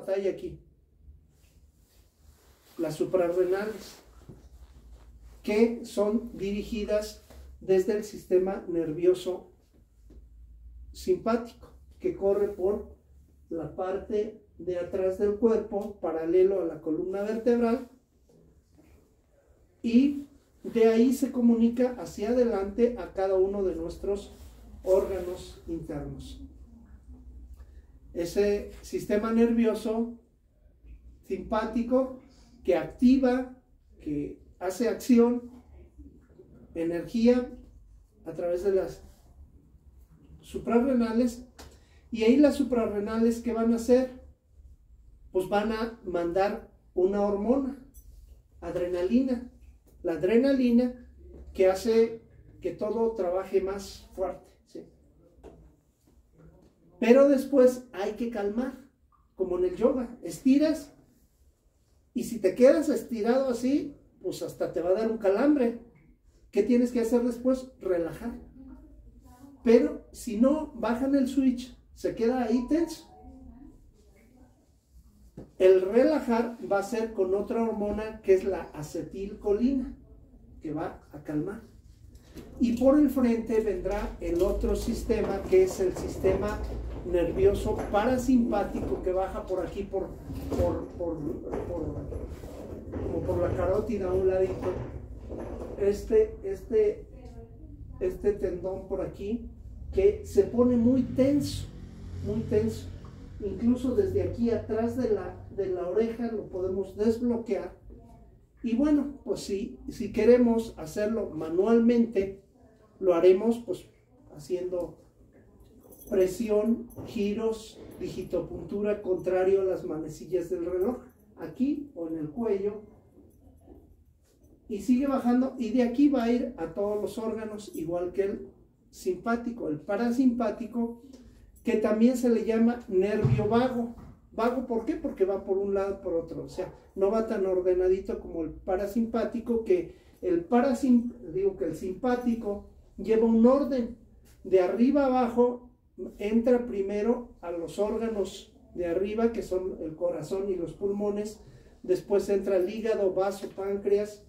batalla aquí. Las suprarrenales, que son dirigidas desde el sistema nervioso simpático, que corre por la parte de atrás del cuerpo, paralelo a la columna vertebral, y de ahí se comunica hacia adelante a cada uno de nuestros órganos internos. Ese sistema nervioso simpático que activa, que hace acción, energía a través de las suprarrenales, y ahí las suprarrenales, ¿qué van a hacer? Pues van a mandar una hormona, adrenalina. La adrenalina que hace que todo trabaje más fuerte, ¿sí? Pero después hay que calmar, como en el yoga, estiras, y si te quedas estirado así, pues hasta te va a dar un calambre. ¿Qué tienes que hacer después? Relajar. Pero si no bajan el switch, se queda ahí tenso. El relajar va a ser con otra hormona que es la acetilcolina, que va a calmar. Y por el frente vendrá el otro sistema, que es el sistema nervioso parasimpático, que baja por aquí, como por la carótida a un ladito. Este tendón por aquí, que se pone muy tenso, muy tenso. Incluso desde aquí atrás de la oreja lo podemos desbloquear. Y bueno, pues si queremos hacerlo manualmente, lo haremos pues haciendo presión, giros, digitopuntura contrario a las manecillas del reloj, aquí o en el cuello, y sigue bajando, y de aquí va a ir a todos los órganos, igual que el simpático. El parasimpático, que también se le llama nervio vago. Vago, ¿por qué? Porque va por un lado, por otro. O sea, no va tan ordenadito como el parasimpático, que el simpático lleva un orden. De arriba a abajo, entra primero a los órganos de arriba, que son el corazón y los pulmones. Después entra el hígado, vaso, páncreas.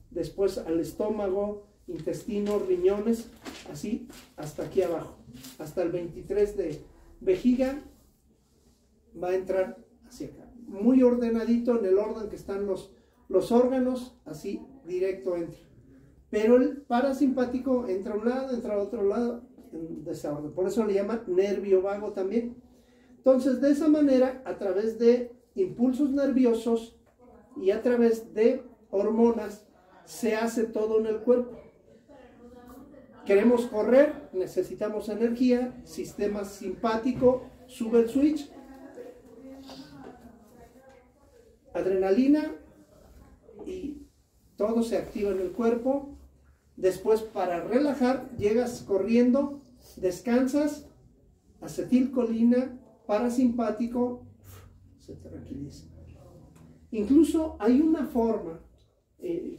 Después al estómago, intestino, riñones, así hasta aquí abajo. Hasta el 23 de vejiga va a entrar hacia acá. Muy ordenadito en el orden que están los órganos, así directo entra. Pero el parasimpático entra a un lado, entra a otro lado, en desorden. Por eso le llaman nervio vago también. Entonces, de esa manera, a través de impulsos nerviosos y a través de hormonas, se hace todo en el cuerpo. Queremos correr, necesitamos energía, sistema simpático, sube el switch, adrenalina, y todo se activa en el cuerpo. Después, para relajar, llegas corriendo, descansas, acetilcolina, parasimpático, se tranquiliza. Incluso hay una forma,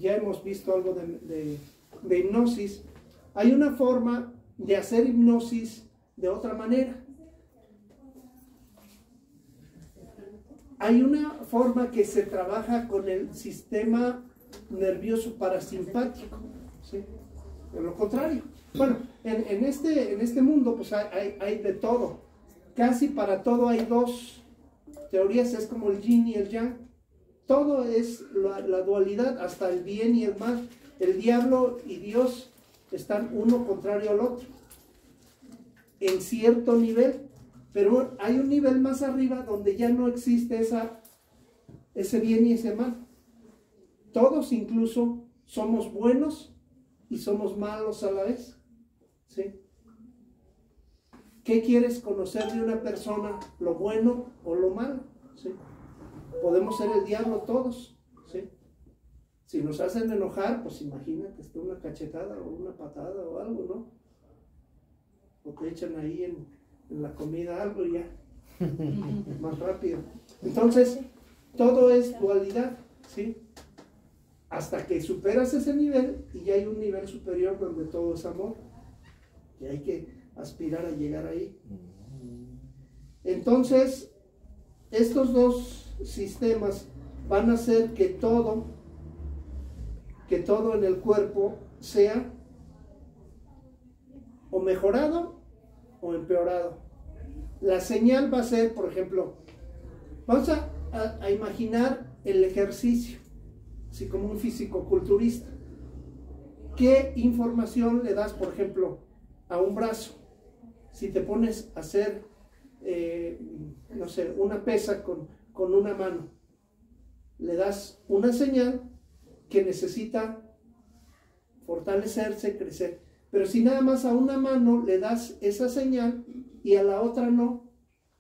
ya hemos visto algo de hipnosis, hay una forma de hacer hipnosis de otra manera. Hay una forma que se trabaja con el sistema nervioso parasimpático, ¿sí? En lo contrario. Bueno, en este mundo pues hay de todo. Casi para todo hay dos teorías, es como el yin y el yang. Todo es la dualidad, hasta el bien y el mal. El diablo y Dios están uno contrario al otro, en cierto nivel. Pero hay un nivel más arriba donde ya no existe ese bien y ese mal. Todos incluso somos buenos y somos malos a la vez, ¿sí? ¿Qué quieres conocer de una persona? ¿Lo bueno o lo malo? ¿Sí? Podemos ser el diablo todos, ¿sí? Si nos hacen enojar, pues imagínate, una cachetada o una patada o algo, ¿no? O te echan ahí en la comida algo y ya, más rápido. Entonces, todo es dualidad, ¿sí? Hasta que superas ese nivel y ya hay un nivel superior donde todo es amor. Y hay que aspirar a llegar ahí. Entonces, estos dos sistemas van a hacer que todo en el cuerpo sea o mejorado o empeorado. La señal va a ser, por ejemplo, vamos a imaginar el ejercicio, así como un fisicoculturista. ¿Qué información le das, por ejemplo, a un brazo? Si te pones a hacer, no sé, una pesa con una mano, le das una señal que necesita fortalecerse, crecer. Pero si nada más a una mano le das esa señal y a la otra no,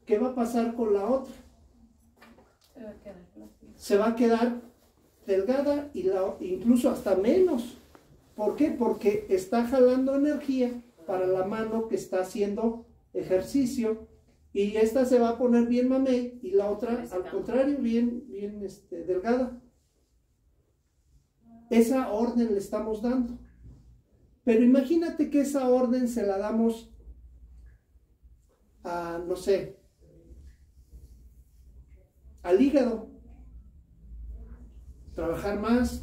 ¿qué va a pasar con la otra? Se va a quedar delgada y incluso hasta menos. ¿Por qué? Porque está jalando energía para la mano que está haciendo ejercicio y esta se va a poner bien mamey y la otra al contrario bien delgada. Esa orden le estamos dando. Pero imagínate que esa orden se la damos a, no sé, al hígado. Trabajar más,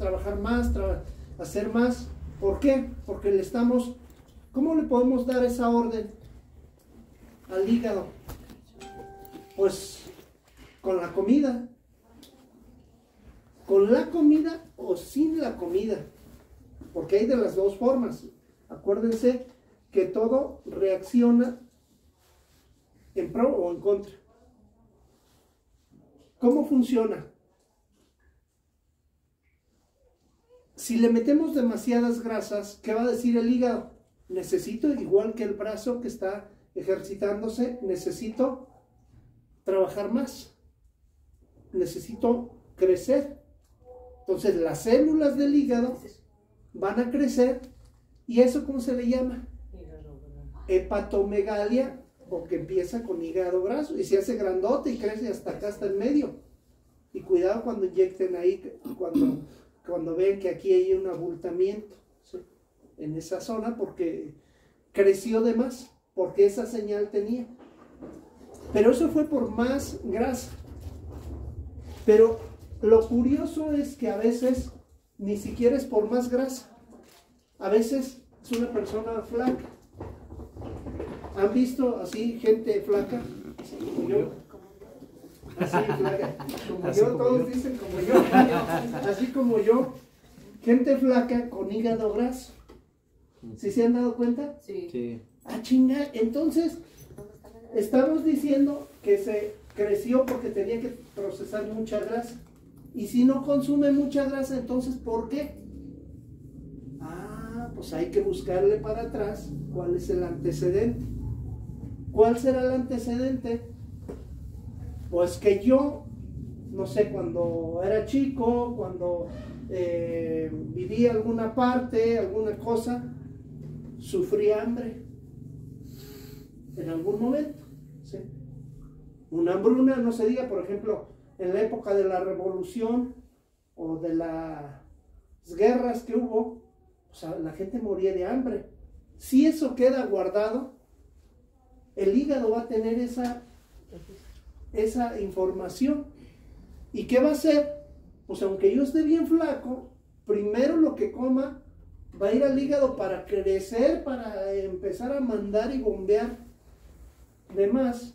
hacer más. ¿Por qué? Porque le estamos, ¿cómo le podemos dar esa orden al hígado? Pues con la comida. Con la comida o sin la comida. Porque hay de las dos formas. Acuérdense que todo reacciona en pro o en contra. ¿Cómo funciona? Si le metemos demasiadas grasas, ¿qué va a decir el hígado? Necesito, igual que el brazo que está ejercitándose, necesito trabajar más. Necesito crecer. Entonces las células del hígado van a crecer y eso ¿cómo se le llama? Hepatomegalia, porque empieza con hígado graso y se hace grandote y crece hasta acá, hasta el medio. Y cuidado cuando inyecten ahí, cuando ven que aquí hay un abultamiento, ¿sí?, en esa zona, porque creció de más, porque esa señal tenía. Pero eso fue por más grasa. Pero lo curioso es que a veces ni siquiera es por más grasa. A veces es una persona flaca. ¿Han visto así gente flaca? Así como yo. Así flaca. Como así yo, como todos yo dicen como yo. Así como yo. Gente flaca con hígado graso. ¿Sí se han dado cuenta? Sí. Ah, chinga. Entonces, estamos diciendo que se creció porque tenía que procesar mucha grasa. Y si no consume mucha grasa, entonces ¿por qué? Ah, pues hay que buscarle para atrás cuál es el antecedente. ¿Cuál será el antecedente? Pues que yo, no sé, cuando era chico, cuando viví alguna parte, alguna cosa, sufrí hambre en algún momento, ¿sí? Una hambruna, no se diga, por ejemplo, en la época de la revolución o de las guerras que hubo, o sea, la gente moría de hambre. Si eso queda guardado, el hígado va a tener esa información. ¿Y qué va a hacer? Pues aunque yo esté bien flaco, primero lo que coma va a ir al hígado para crecer, para empezar a mandar y bombear de más.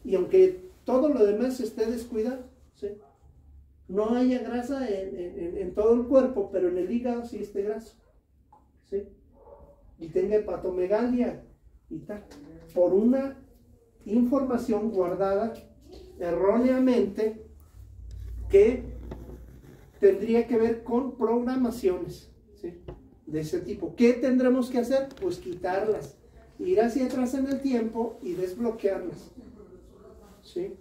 Y aunque todo lo demás esté descuidado, ¿sí?, no haya grasa en todo el cuerpo, pero en el hígado sí esté graso, ¿sí?, y tenga hepatomegalia y tal, por una información guardada erróneamente que tendría que ver con programaciones, ¿sí?, de ese tipo. ¿Qué tendremos que hacer? Pues quitarlas, ir hacia atrás en el tiempo y desbloquearlas, ¿sí?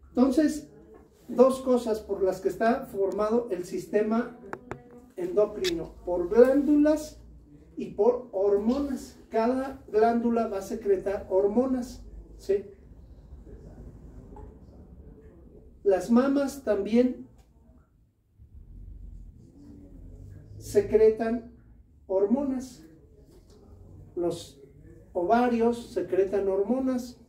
Entonces, dos cosas por las que está formado el sistema endocrino: por glándulas y por hormonas. Cada glándula va a secretar hormonas, ¿sí? Las mamas también secretan hormonas. Los ovarios secretan hormonas,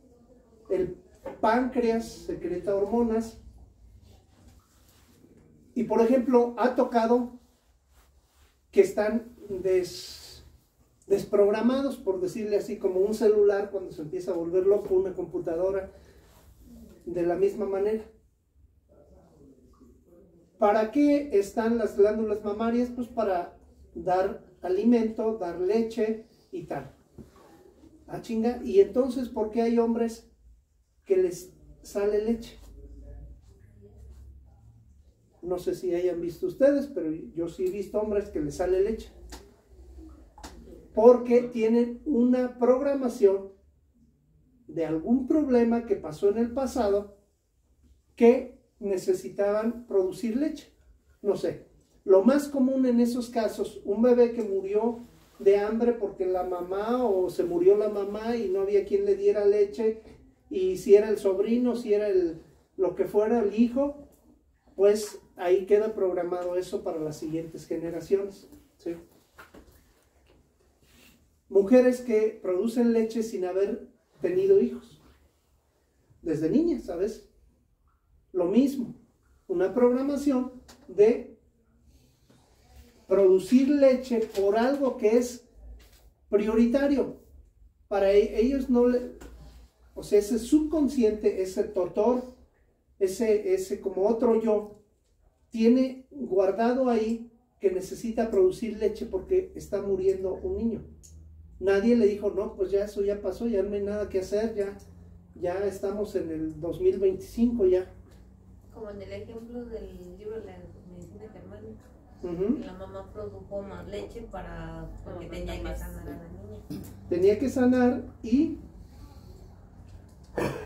el páncreas secreta hormonas. Y por ejemplo, ha tocado que están desprogramados, por decirle así, como un celular cuando se empieza a volver loco, una computadora, de la misma manera. ¿Para qué están las glándulas mamarias? Pues para dar alimento, dar leche y tal. Ah, chinga. Y entonces, ¿por qué hay hombres que les sale leche? No sé si hayan visto ustedes, pero yo sí he visto hombres que les sale leche. Porque tienen una programación de algún problema que pasó en el pasado que necesitaban producir leche. No sé. Lo más común en esos casos, un bebé que murió de hambre porque la mamá o se murió la mamá y no había quien le diera leche, y si era el sobrino, si era lo que fuera, el hijo, pues ahí queda programado eso para las siguientes generaciones, ¿sí? Mujeres que producen leche sin haber tenido hijos, desde niñas, ¿sabes? Lo mismo, una programación de producir leche por algo que es prioritario. Para ellos no le... O sea, ese subconsciente, ese totor, ese como otro yo, tiene guardado ahí que necesita producir leche porque está muriendo un niño. Nadie le dijo, no, pues ya eso ya pasó, ya no hay nada que hacer, ya estamos en el 2025 ya. Como en el ejemplo del libro de la medicina germánica. Uh-huh. La mamá produjo más leche porque tenía que sanar a la niña. Tenía que sanar y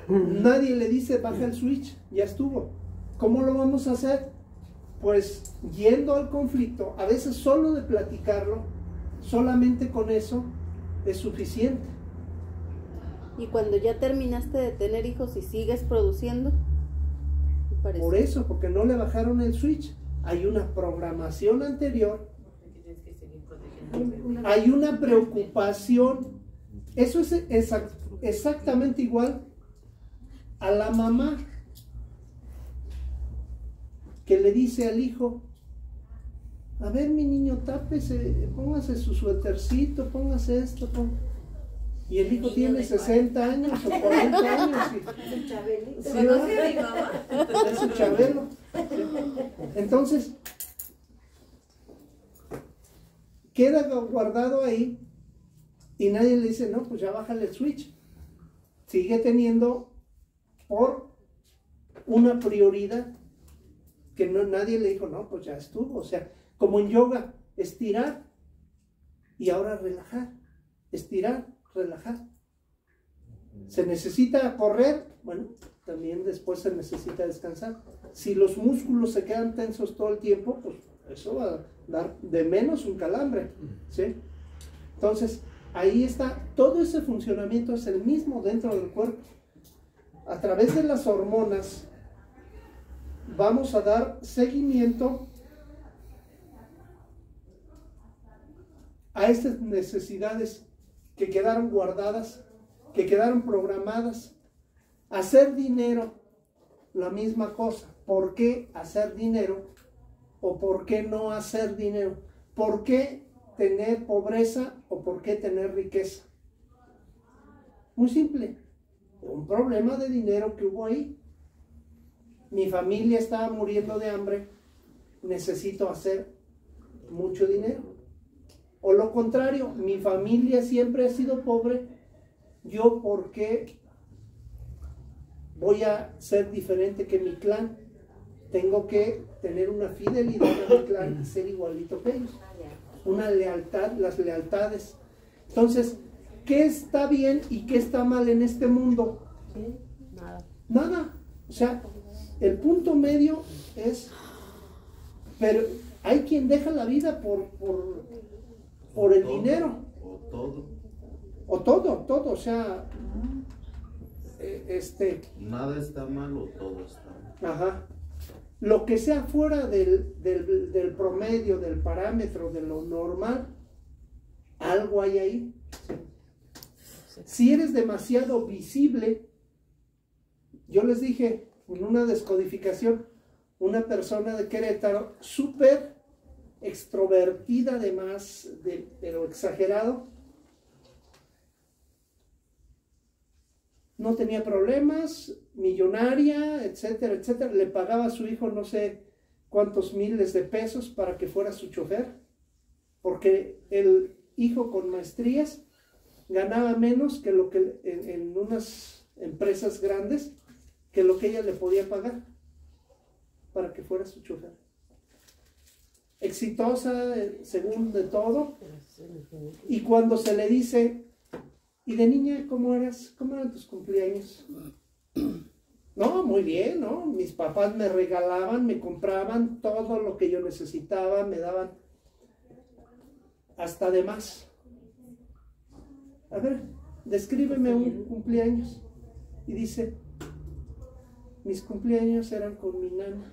nadie le dice baja el switch, ya estuvo. ¿Cómo lo vamos a hacer? Pues yendo al conflicto, a veces solo de platicarlo, solamente con eso es suficiente. Y cuando ya terminaste de tener hijos y sigues produciendo, por eso, porque no le bajaron el switch. Hay una programación anterior, hay una preocupación. Eso es exactamente igual a la mamá que le dice al hijo, a ver mi niño, tápese, póngase su suétercito, póngase esto, y el hijo tiene 60 años o 40 años. Es Chabelito. Sí, ¿Conoce a mi mamá? Es su Chabelo. Entonces, queda guardado ahí y nadie le dice, no, pues ya bájale el switch. Sigue teniendo por una prioridad que nadie le dijo, no, pues ya estuvo. O sea, como en yoga, estirar y ahora relajar. Estirar, relajar. Se necesita correr, bueno, también después se necesita descansar. Si los músculos se quedan tensos todo el tiempo, pues eso va a dar de menos un calambre, ¿sí? Entonces, ahí está, todo ese funcionamiento es el mismo dentro del cuerpo. A través de las hormonas vamos a dar seguimiento a estas necesidades que quedaron guardadas, que quedaron programadas. Hacer dinero, la misma cosa. ¿Por qué hacer dinero o por qué no hacer dinero? ¿Por qué tener pobreza o por qué tener riqueza? Muy simple, un problema de dinero que hubo ahí. Mi familia estaba muriendo de hambre, necesito hacer mucho dinero. O lo contrario, mi familia siempre ha sido pobre, yo ¿por qué voy a ser diferente que mi clan? Tengo que tener una fidelidad a mi clan y ser igualito que ellos. Una lealtad, las lealtades. Entonces, ¿qué está bien y qué está mal en este mundo? nada. Nada. O sea, el punto medio es, pero hay quien deja la vida por el dinero. O todo. O todo, o sea, Nada está mal o todo está mal. ajá. Lo que sea fuera del promedio, del parámetro, de lo normal, Algo hay ahí. Si eres demasiado visible, yo les dije en una descodificación, una persona de Querétaro, súper extrovertida además, pero exagerado, no tenía problemas, millonaria, etcétera, etcétera, le pagaba a su hijo no sé cuántos miles de pesos para que fuera su chofer, porque el hijo con maestrías ganaba menos que lo que en unas empresas grandes, que lo que ella le podía pagar para que fuera su chofer. Exitosa según de todo, y cuando se le dice, ¿y de niña cómo eras? ¿Cómo eran tus cumpleaños? No, muy bien, ¿no? Mis papás me regalaban, me compraban todo lo que yo necesitaba, me daban hasta de más. A ver, descríbeme un cumpleaños. Y dice, mis cumpleaños eran con mi nana.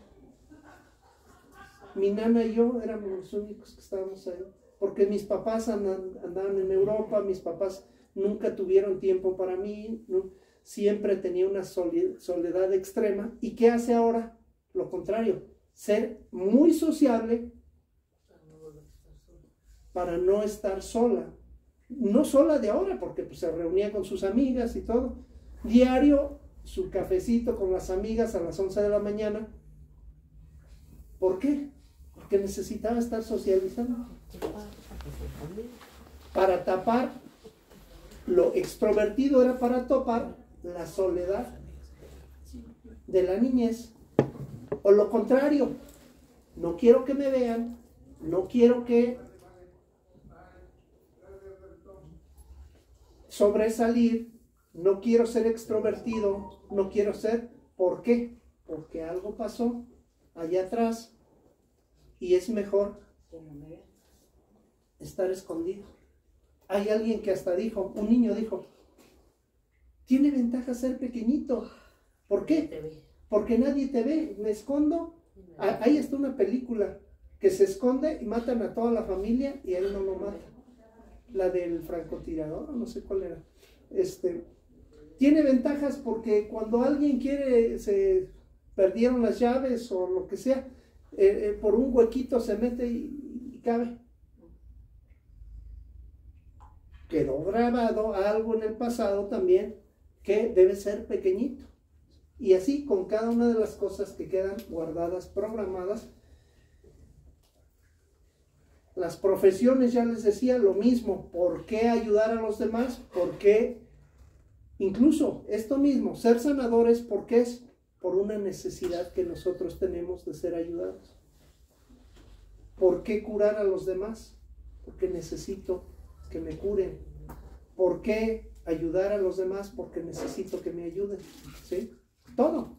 Mi nana y yo éramos los únicos que estábamos ahí. Porque mis papás andaban en Europa, mis papás nunca tuvieron tiempo para mí, ¿no? Siempre tenía una soledad extrema. ¿Y qué hace ahora? Lo contrario, ser muy sociable para no estar sola. No sola de ahora, porque pues, se reunía con sus amigas y todo. Diario, su cafecito con las amigas a las 11 de la mañana. ¿Por qué? Porque necesitaba estar socializando. Para tapar, lo extrovertido era para topar la soledad de la niñez. O lo contrario, no quiero que me vean, no quiero que sobresalir, no quiero ser extrovertido, no quiero ser, ¿por qué? Porque algo pasó allá atrás y es mejor estar escondido. Hay alguien que hasta dijo, un niño dijo, tiene ventaja ser pequeñito. ¿Por qué? Porque nadie te ve, me escondo. Ahí está una película que se esconde y matan a toda la familia y él no lo mata. La del francotirador, no sé cuál era. Tiene ventajas porque cuando alguien quiere, se perdieron las llaves o lo que sea, por un huequito se mete y cabe. Quedó grabado algo en el pasado también que debe ser pequeñito. Y así con cada una de las cosas que quedan guardadas, programadas. Las profesiones, ya les decía, lo mismo. ¿Por qué ayudar a los demás? ¿Por qué? Incluso esto mismo, ser sanadores, ¿por qué es? Por una necesidad que nosotros tenemos de ser ayudados. ¿Por qué curar a los demás? Porque necesito que me curen. ¿Por qué ayudar a los demás? Porque necesito que me ayuden. ¿Sí? Todo.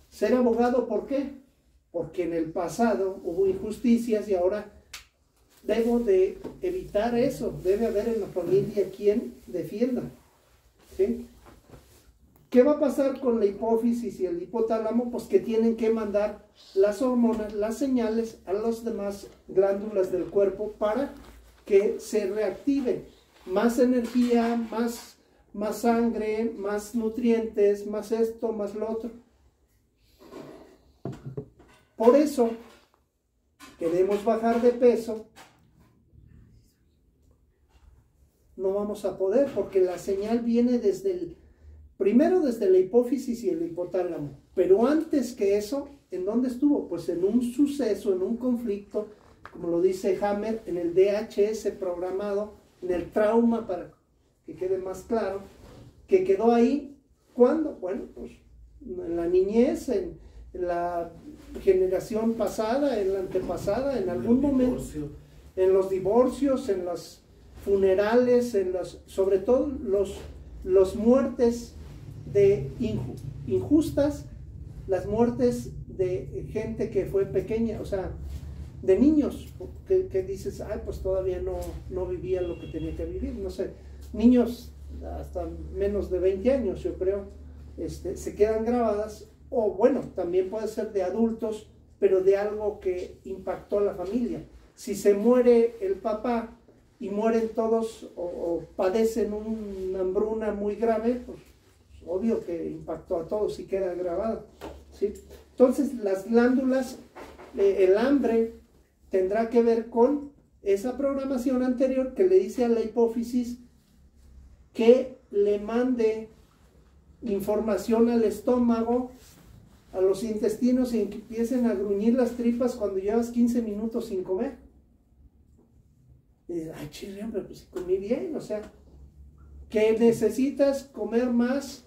Ser abogado, ¿por qué? Porque en el pasado hubo injusticias y ahora debo de evitar eso. Debe haber en la familia quien defienda. ¿Sí? ¿Qué va a pasar con la hipófisis y el hipotálamo? Pues que tienen que mandar las hormonas, las señales a las demás glándulas del cuerpo para que se reactive. Más energía, más sangre, más nutrientes, más esto, más lo otro. Por eso queremos bajar de peso. No vamos a poder porque la señal viene primero desde la hipófisis y el hipotálamo. Pero antes que eso, ¿en dónde estuvo? Pues en un suceso, en un conflicto, como lo dice Hammer, en el DHS programado, en el trauma, para que quede más claro, que quedó ahí. ¿Cuándo? Bueno, pues en la niñez, en la generación pasada, en la antepasada, en algún momento, en los divorcios, en los funerales, sobre todo los muertes de injustas, las muertes de gente que fue pequeña, o sea, de niños, que dices, ay, pues todavía no vivía lo que tenía que vivir, no sé, niños hasta menos de 20 años, yo creo, se quedan grabadas, o bueno, también puede ser de adultos, pero de algo que impactó a la familia. Si se muere el papá y mueren todos o padecen una hambruna muy grave, pues obvio que impactó a todos y queda grabado, ¿sí? Entonces las glándulas, el hambre tendrá que ver con esa programación anterior que le dice a la hipófisis que le mande información al estómago, a los intestinos, y que empiecen a gruñir las tripas cuando llevas 15 minutos sin comer. Y dices, ay, chile, hombre, pues comí bien, o sea, que necesitas comer más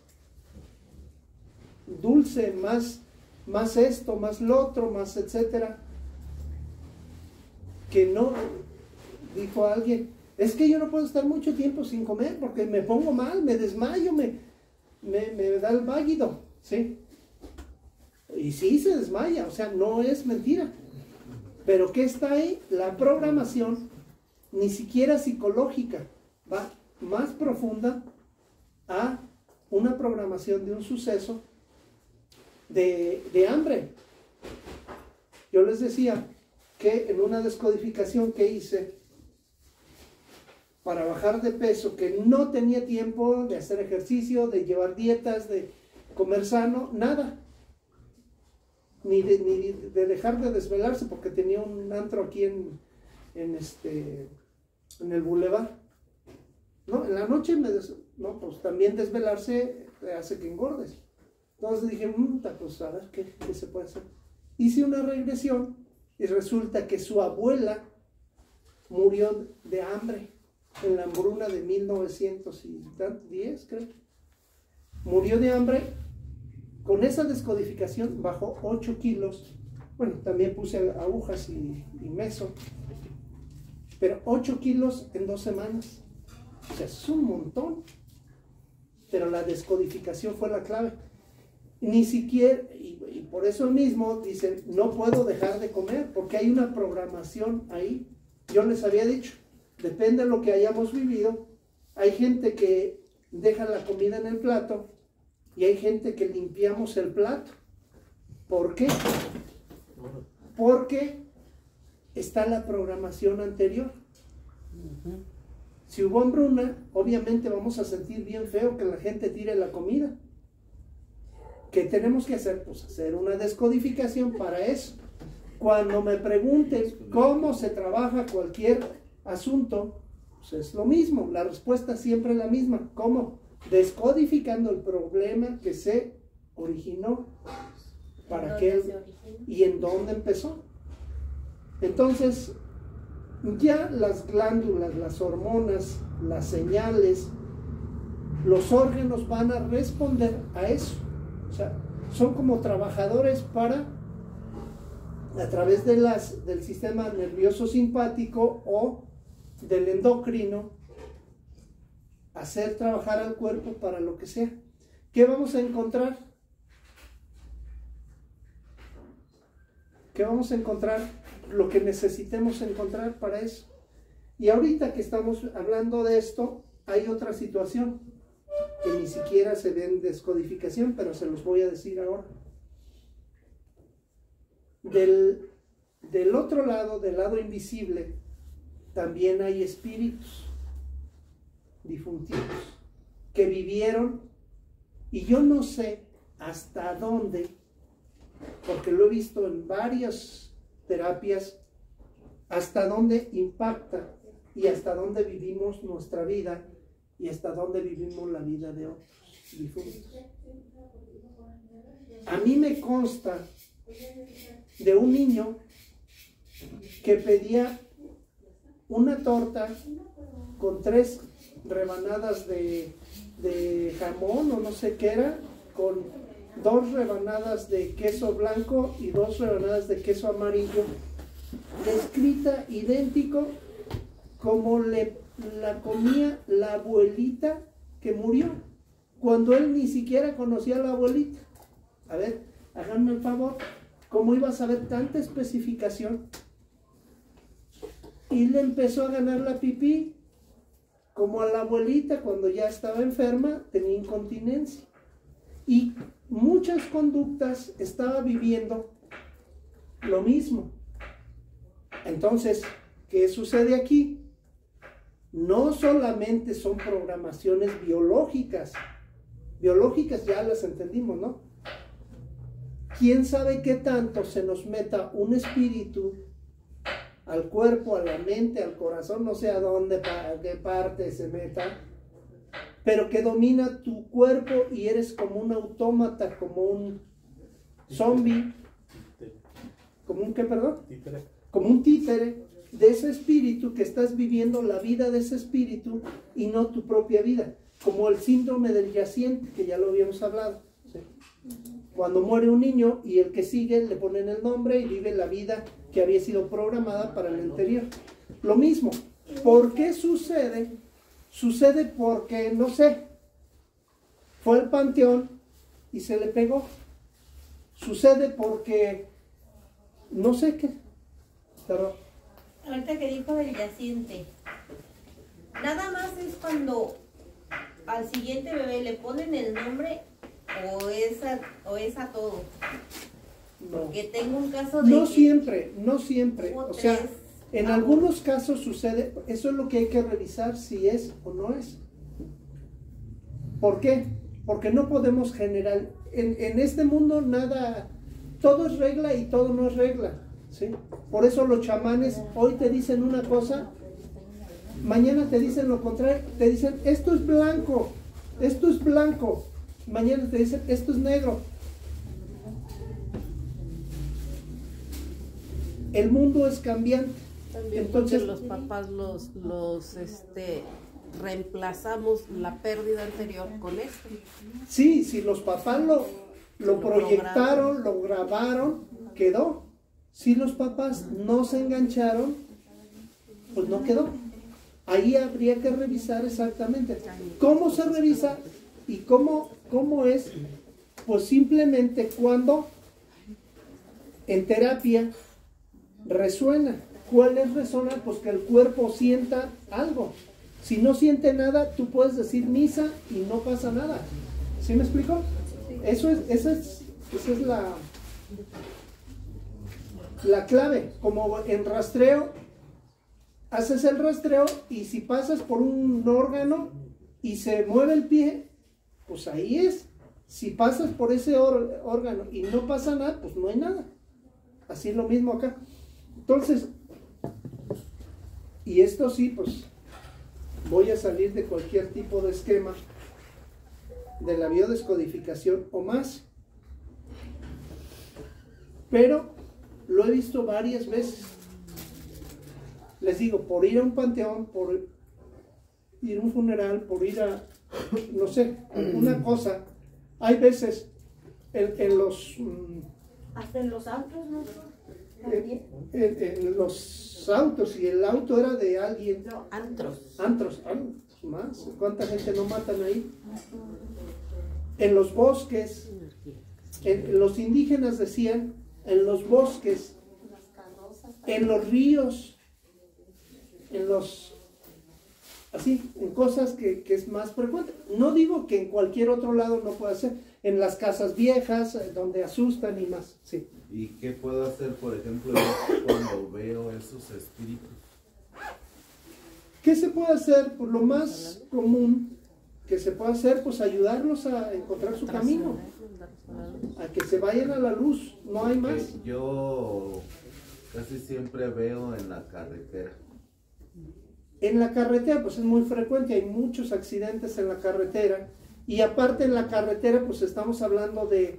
dulce, más esto, más lo otro, más etcétera. Que no, dijo alguien, es que yo no puedo estar mucho tiempo sin comer porque me pongo mal, me desmayo, me da el váguido, ¿sí? Y sí se desmaya, o sea, no es mentira. Pero ¿qué está ahí? La programación, ni siquiera psicológica, va más profunda a una programación de un suceso de hambre. Yo les decía que en una descodificación que hice para bajar de peso, que no tenía tiempo de hacer ejercicio, de llevar dietas, de comer sano, nada. Ni de dejar de desvelarse, porque tenía un antro aquí en el bulevar. ¿No? En la noche no, pues también desvelarse te hace que engordes. Entonces dije, pues a ver qué se puede hacer. Hice una regresión y resulta que su abuela murió de hambre en la hambruna de 1910, creo. Murió de hambre. Con esa descodificación bajó 8 kilos. Bueno, también puse agujas y meso. Pero 8 kilos en 2 semanas. O sea, es un montón. Pero la descodificación fue la clave. Ni siquiera, y por eso mismo dicen, no puedo dejar de comer, porque hay una programación ahí. Yo les había dicho, depende de lo que hayamos vivido. Hay gente que deja la comida en el plato y hay gente que limpiamos el plato. ¿Por qué? Porque está la programación anterior. Si hubo hambruna, obviamente vamos a sentir bien feo que la gente tire la comida. ¿Qué tenemos que hacer? Pues hacer una descodificación para eso. Cuando me pregunten cómo se trabaja cualquier asunto, pues es lo mismo. La respuesta siempre es la misma. ¿Cómo? Descodificando el problema que se originó. ¿Para qué? ¿Y en dónde empezó? Entonces, ya las glándulas, las hormonas, las señales, los órganos van a responder a eso. O sea, son como trabajadores para, a través de del sistema nervioso simpático o del endocrino, hacer trabajar al cuerpo para lo que sea. ¿Qué vamos a encontrar? ¿Qué vamos a encontrar? Lo que necesitemos encontrar para eso. Y ahorita que estamos hablando de esto, hay otra situación que ni siquiera se ve en descodificación, pero se los voy a decir ahora. Del otro lado, del lado invisible, también hay espíritus difuntivos que vivieron, y yo no sé hasta dónde, porque lo he visto en varias terapias, hasta dónde impacta y hasta dónde vivimos nuestra vida y hasta dónde vivimos la vida de otros difuntos. A mí me consta de un niño que pedía una torta con 3 rebanadas de jamón o no sé qué era, con 2 rebanadas de queso blanco y 2 rebanadas de queso amarillo, descrita idéntico como la comía la abuelita que murió, cuando él ni siquiera conocía a la abuelita. A ver, háganme el favor, ¿cómo iba a saber tanta especificación? Y le empezó a ganar la pipí, como a la abuelita cuando ya estaba enferma, tenía incontinencia. Y muchas conductas estaba viviendo lo mismo. Entonces, ¿qué sucede aquí? no solamente son programaciones biológicas. Biológicas ya las entendimos, ¿no? ¿Quién sabe qué tanto se nos meta un espíritu al cuerpo, a la mente, al corazón, no sé a dónde, a qué parte se meta, pero que domina tu cuerpo y eres como un autómata, como un zombie, como un, ¿qué, perdón? Títere. Como un títere de ese espíritu, que estás viviendo la vida de ese espíritu y no tu propia vida, como el síndrome del yaciente, que ya lo habíamos hablado, ¿sí? Cuando muere un niño y el que sigue le ponen el nombre y vive la vida que había sido programada para el anterior. Lo mismo, ¿por qué sucede? Sucede porque, no sé, fue al panteón y se le pegó. Sucede porque, no sé qué, pero... Ahorita que dijo del yaciente, nada más es cuando al siguiente bebé le ponen el nombre o es a todo. No. Porque tengo un caso de No que siempre, no siempre. hubo O sea, tres en algunos casos sucede, eso es lo que hay que revisar si es o no es. ¿Por qué? Porque no podemos generar, en este mundo nada, todo es regla y todo no es regla, ¿sí? Por eso los chamanes hoy te dicen una cosa, mañana te dicen lo contrario, te dicen esto es blanco, mañana te dicen esto es negro. El mundo es cambiante. También Entonces, porque los papás reemplazamos la pérdida anterior con esto. sí, si los papás lo proyectaron, lo grabaron, quedó. Si los papás no se engancharon, pues no quedó. Ahí habría que revisar exactamente. ¿Cómo se revisa y cómo es? Pues simplemente cuando en terapia resuena. ¿Cuál es resonar? Pues que el cuerpo sienta algo. Si no siente nada, tú puedes decir misa y no pasa nada. ¿Sí me explico? Esa es la clave. Como en rastreo, haces el rastreo y si pasas por un órgano y se mueve el pie, pues ahí es. Si pasas por ese órgano y no pasa nada, pues no hay nada. Así es lo mismo acá. Entonces, y esto sí, pues voy a salir de cualquier tipo de esquema de la biodescodificación o más, pero lo he visto varias veces. Les digo, por ir a un panteón, por ir a un funeral, por ir a, no sé, alguna cosa, hay veces en los... hasta en los autos, ¿no? En los autos, y el auto era de alguien. No, Antros. Antros, más. ¿Cuánta gente no matan ahí? En los bosques, los indígenas decían, en los bosques, en los ríos, en los, así, en cosas que es más frecuente. No digo que en cualquier otro lado no pueda ser, en las casas viejas, donde asustan y más, sí. ¿Y qué puedo hacer, por ejemplo, yo cuando veo esos espíritus? ¿Qué se puede hacer? Pues lo más común que se puede hacer, pues ayudarlos a encontrar su camino, a que se vayan a la luz, no hay más. Yo casi siempre veo en la carretera. En la carretera, pues es muy frecuente, hay muchos accidentes en la carretera, y aparte en la carretera, pues estamos hablando de,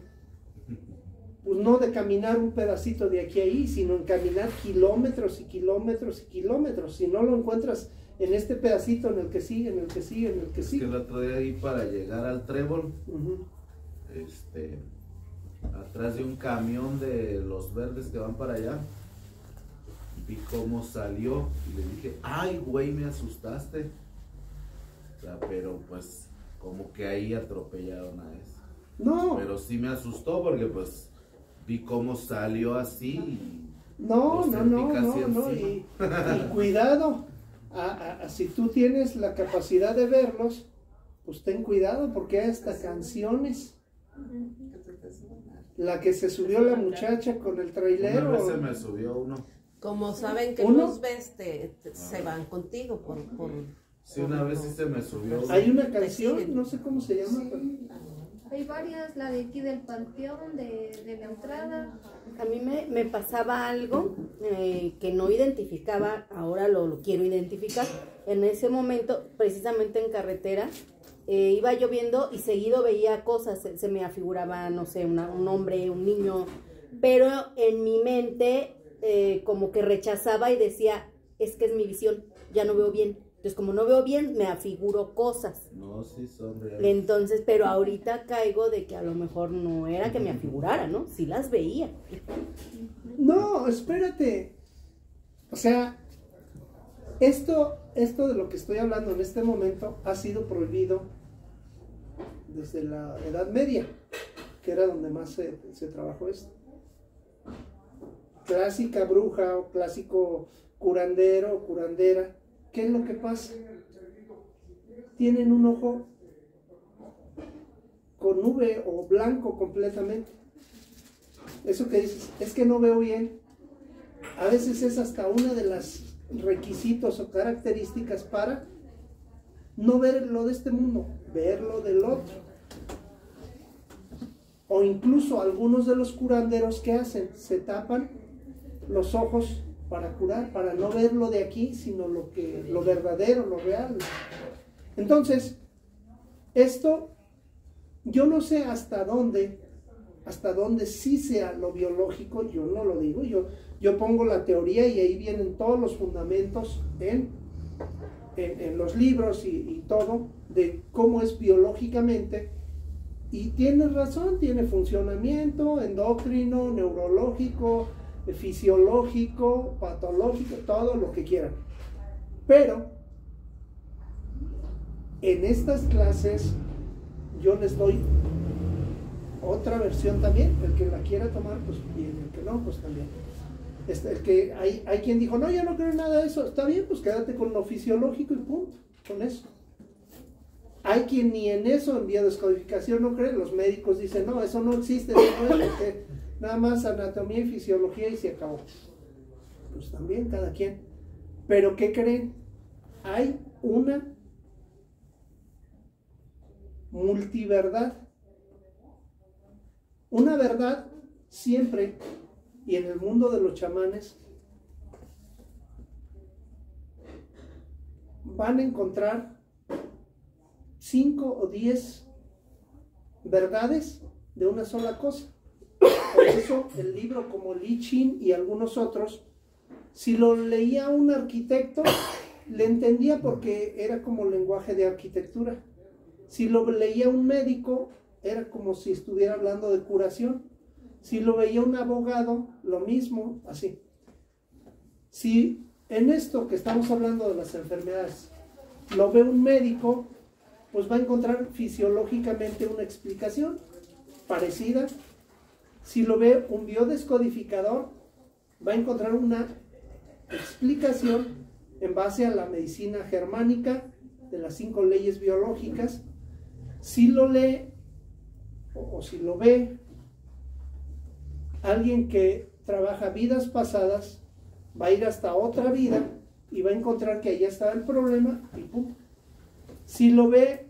pues no de caminar un pedacito de aquí a ahí, sino en caminar kilómetros y kilómetros y kilómetros. Si no lo encuentras en este pedacito, en el que sigue, en el que sigue, en el que Es que sigue. el otro día ahí para llegar al trébol, Ujú. atrás de un camión de los verdes que van para allá, vi cómo salió y le dije, ay güey, me asustaste. O sea, pero pues como que ahí atropellaron a eso. No, Pero sí me asustó porque pues vi cómo salió así y no, lo no, sentí no, casi no, no, encima. y cuidado, si tú tienes la capacidad de verlos, pues ten cuidado, porque hay hasta canciones. La que se subió la muchacha con el Una trailero. vez se me subió uno. Como saben que ¿Uno? los ves, se van contigo por Sí, una vez sí se me subió. Hay una canción, no sé cómo se llama, pero Hay varias, la de aquí del Panteón, de la entrada. A mí me pasaba algo que no identificaba, ahora lo quiero identificar. En ese momento, precisamente en carretera, iba lloviendo y seguido veía cosas, se me afiguraba, no sé, un hombre, un niño, pero en mi mente como que rechazaba y decía, es que es mi visión, ya no veo bien. Entonces, como no veo bien, me afiguro cosas. No, sí son reales. Entonces, pero ahorita caigo de que a lo mejor no era que me afigurara, ¿no? Sí las veía. no, espérate. O sea, esto de lo que estoy hablando en este momento ha sido prohibido desde la Edad Media, que era donde más se trabajó esto. Clásica bruja o clásico curandero o curandera. ¿Qué es lo que pasa? Tienen un ojo con nube o blanco completamente. Eso que dices, es que no veo bien. A veces es hasta una de las requisitos o características para no ver lo de este mundo, ver lo del otro. O incluso algunos de los curanderos, ¿qué hacen? Se tapan los ojos para curar, para no ver lo de aquí, sino lo verdadero, lo real. Entonces, esto, yo no sé hasta dónde sí sea lo biológico, yo no lo digo, yo pongo la teoría y ahí vienen todos los fundamentos en los libros y todo, de cómo es biológicamente, y tiene razón, tiene funcionamiento endocrino, neurológico, fisiológico, patológico, todo lo que quieran. Pero en estas clases yo les doy otra versión también. El que la quiera tomar, pues bien, el que no, pues también. El que hay quien dijo, no, yo no creo en nada de eso. Está bien, pues quédate con lo fisiológico y punto, con eso. Hay quien ni en eso, en biodescodificación, no cree. Los médicos dicen, no, eso no existe, eso no es, porque nada más anatomía y fisiología y se acabó. Pues también, cada quien. Pero ¿qué creen? Hay una multiverdad. Una verdad siempre, y en el mundo de los chamanes, van a encontrar 5 o 10 verdades de una sola cosa. Por eso el libro como Li Chin y algunos otros, si lo leía un arquitecto, le entendía porque era como lenguaje de arquitectura. Si lo leía un médico, era como si estuviera hablando de curación. Si lo veía un abogado, lo mismo, así. Si en esto que estamos hablando de las enfermedades, lo ve un médico, pues va a encontrar fisiológicamente una explicación parecida. Si lo ve un biodescodificador, va a encontrar una explicación en base a la medicina germánica de las 5 leyes biológicas. Si lo lee o si lo ve alguien que trabaja vidas pasadas, va a ir hasta otra vida y va a encontrar que allá estaba el problema y pum. Si lo ve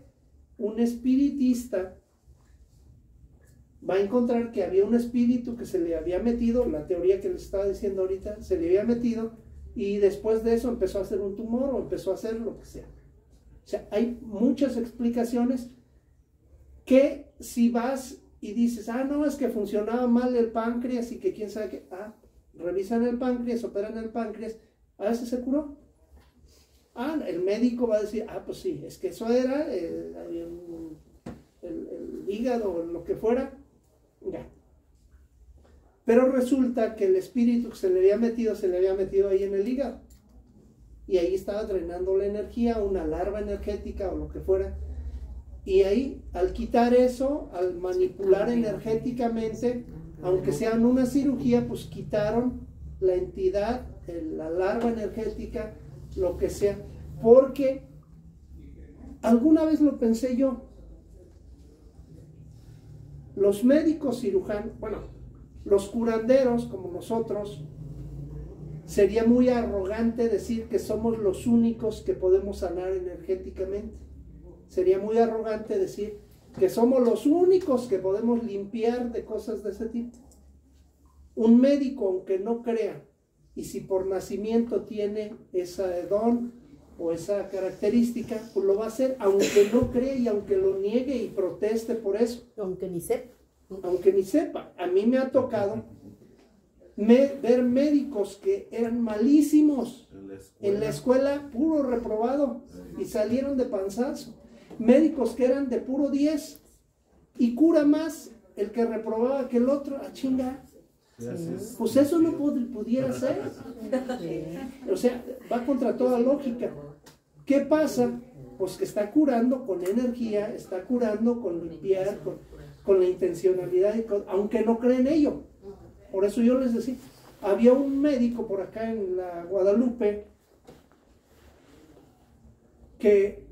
un espiritista, va a encontrar que había un espíritu que se le había metido, la teoría que les estaba diciendo ahorita, se le había metido, y después de eso empezó a hacer un tumor o empezó a hacer lo que sea. O sea, hay muchas explicaciones que si vas y dices, no, es que funcionaba mal el páncreas y que quién sabe qué, revisan el páncreas, operan el páncreas, a veces se curó. El médico va a decir, pues sí, es que eso era el hígado o lo que fuera, ya. Pero resulta que el espíritu que se le había metido ahí en el hígado. Y ahí estaba drenando la energía, una larva energética o lo que fuera. Y ahí, al quitar eso, al manipular energéticamente, aunque sean una cirugía, pues quitaron la entidad, la larva energética, lo que sea. Porque alguna vez lo pensé yo. Los médicos cirujanos, bueno, los curanderos como nosotros, sería muy arrogante decir que somos los únicos que podemos sanar energéticamente. Sería muy arrogante decir que somos los únicos que podemos limpiar de cosas de ese tipo. Un médico, aunque no crea, y si por nacimiento tiene ese don o esa característica, pues lo va a hacer, aunque no cree y aunque lo niegue y proteste por eso. Aunque ni sepa. Aunque ni sepa. A mí me ha tocado ver médicos que eran malísimos en la escuela, puro reprobado, y salieron de panzazo. Médicos que eran de puro 10 y cura más el que reprobaba que el otro. A chingar. Pues eso no pudiera ser. O sea, va contra toda lógica. ¿Qué pasa? Pues que está curando con energía, está curando con limpiar, con la intencionalidad, aunque no creen ello. Por eso yo les decía, había un médico por acá en la Guadalupe que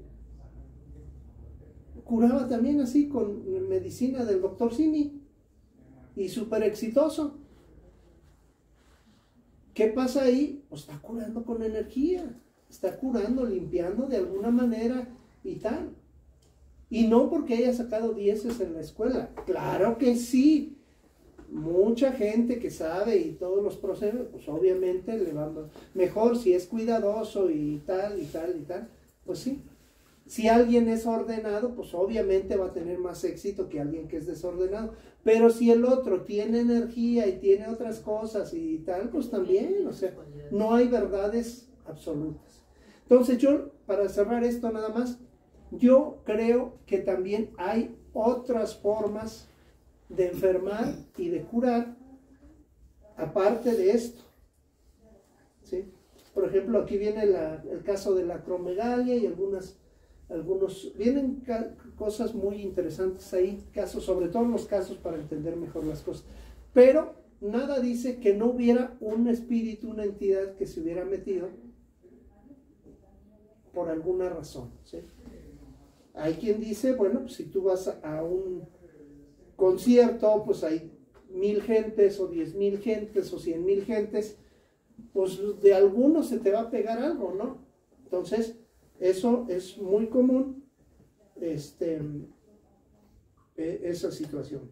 curaba también así con medicina del doctor Simi y súper exitoso. ¿Qué pasa ahí? Pues está curando con energía, está curando, limpiando de alguna manera y tal. Y no porque haya sacado 10 en la escuela, claro que sí. Mucha gente que sabe y todos los procesos, pues obviamente le va mejor si es cuidadoso y tal, y tal, y tal, pues sí. Si alguien es ordenado, pues obviamente va a tener más éxito que alguien que es desordenado. Pero si el otro tiene energía y tiene otras cosas y tal, pues también, o sea, no hay verdades absolutas. Entonces yo, para cerrar esto nada más, yo creo que también hay otras formas de enfermar y de curar, aparte de esto, ¿sí? Por ejemplo, aquí viene el caso de la acromegalia y vienen cosas muy interesantes ahí, casos, sobre todo los casos para entender mejor las cosas. Pero nada dice que no hubiera un espíritu, una entidad que se hubiera metido por alguna razón, ¿sí? Hay quien dice, bueno, pues si tú vas a un concierto, pues hay 1000 gentes o 10,000 gentes o 100,000 gentes, pues de algunos se te va a pegar algo, ¿no? Entonces, eso es muy común, esa situación.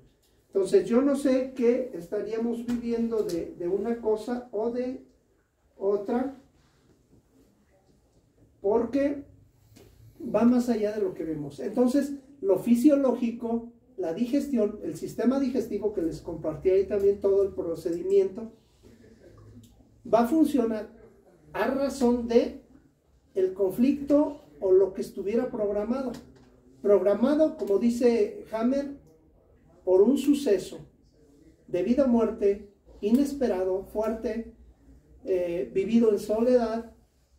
Entonces, yo no sé qué estaríamos viviendo de una cosa o de otra, porque va más allá de lo que vemos. Entonces, lo fisiológico, la digestión, el sistema digestivo que les compartí ahí también todo el procedimiento, va a funcionar a razón de el conflicto o lo que estuviera programado. Programado, como dice Hammer, por un suceso de vida o muerte, inesperado, fuerte, vivido en soledad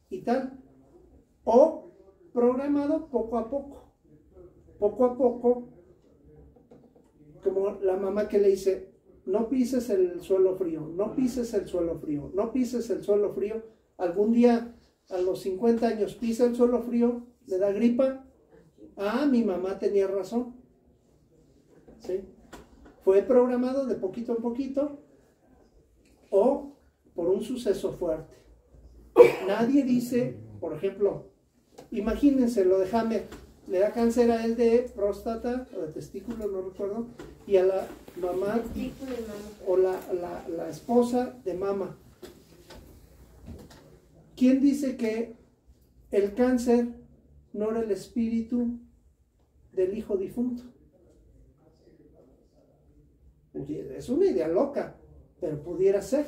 y tal, o programado poco a poco, como la mamá que le dice, no pises el suelo frío, no pises el suelo frío, no pises el suelo frío. Algún día a los 50 años pisa el suelo frío, le da gripa. Ah, mi mamá tenía razón, ¿sí? Fue programado de poquito en poquito o por un suceso fuerte. Nadie dice, por ejemplo, imagínense lo de Hammer, le da cáncer a él de próstata o de testículo, no recuerdo, y a la mamá o la esposa de mama. ¿Quién dice que el cáncer no era el espíritu del hijo difunto? Es una idea loca, pero pudiera ser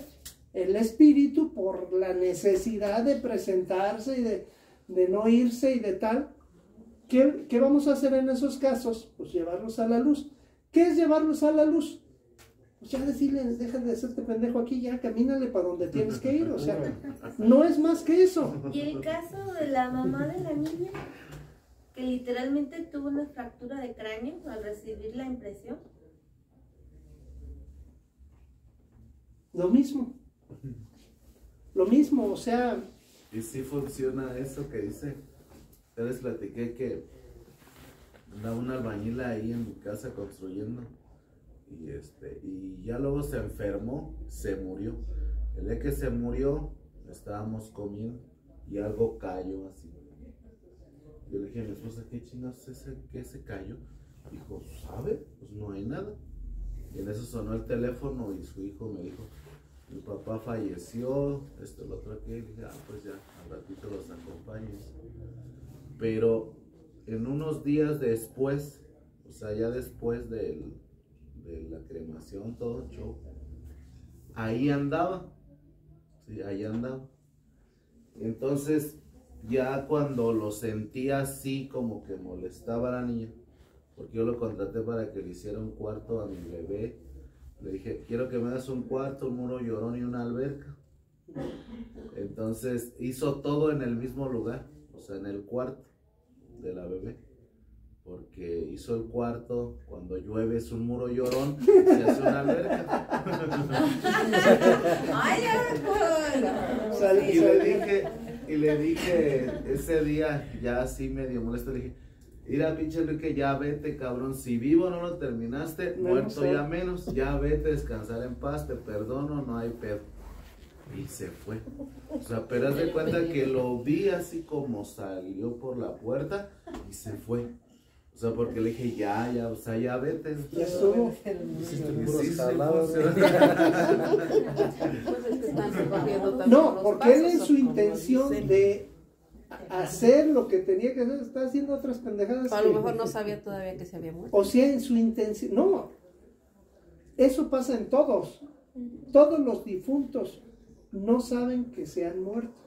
el espíritu por la necesidad de presentarse y de no irse y de tal. ¿Qué vamos a hacer en esos casos? Pues llevarlos a la luz. ¿Qué es llevarlos a la luz? Pues ya decirles, deja de hacerte pendejo aquí, ya camínale para donde tienes que ir. O sea, no es más que eso. Y el caso de la mamá de la niña, que literalmente tuvo una fractura de cráneo al recibir la impresión. Lo mismo, o sea... Y sí funciona eso que dice. Ya les platiqué que andaba una albañila ahí en mi casa construyendo y ya luego se enfermó, se murió. El día que se murió, estábamos comiendo y algo cayó así. Yo le dije a mi esposa, ¿qué chingados es qué se cayó? Dijo, ¿sabe? Pues no hay nada. Y en eso sonó el teléfono y su hijo me dijo, mi papá falleció, esto, lo otro, aquí. Y dije, pues ya, al ratito los acompaño. Pero en unos días después, o sea, ya después de la cremación, todo show, ahí andaba. Sí, ahí andaba. Entonces, ya cuando lo sentía así, como que molestaba a la niña, porque yo lo contraté para que le hiciera un cuarto a mi bebé. Le dije, quiero que me hagas un cuarto, un muro llorón y una alberca. Entonces hizo todo en el mismo lugar, o sea, en el cuarto de la bebé. Porque hizo el cuarto, cuando llueve es un muro llorón, se hace una alberca. Ay, Y le dije ese día, ya así medio molesto, le dije, mira, pinche Enrique, ya vete, cabrón, si vivo no lo terminaste, muerto ya menos, ya vete a descansar en paz, te perdono, no hay pedo. Y se fue. O sea, pero haz de cuenta que lo vi así como salió por la puerta y se fue. O sea, porque le dije, ya, o sea, ya vete. Ya estuvo. No, porque él en su intención de hacer lo que tenía que hacer, está haciendo otras pendejadas. A lo mejor no sabía todavía que se había muerto. O sea, en su intención, no, eso pasa en todos. Todos los difuntos no saben que se han muerto.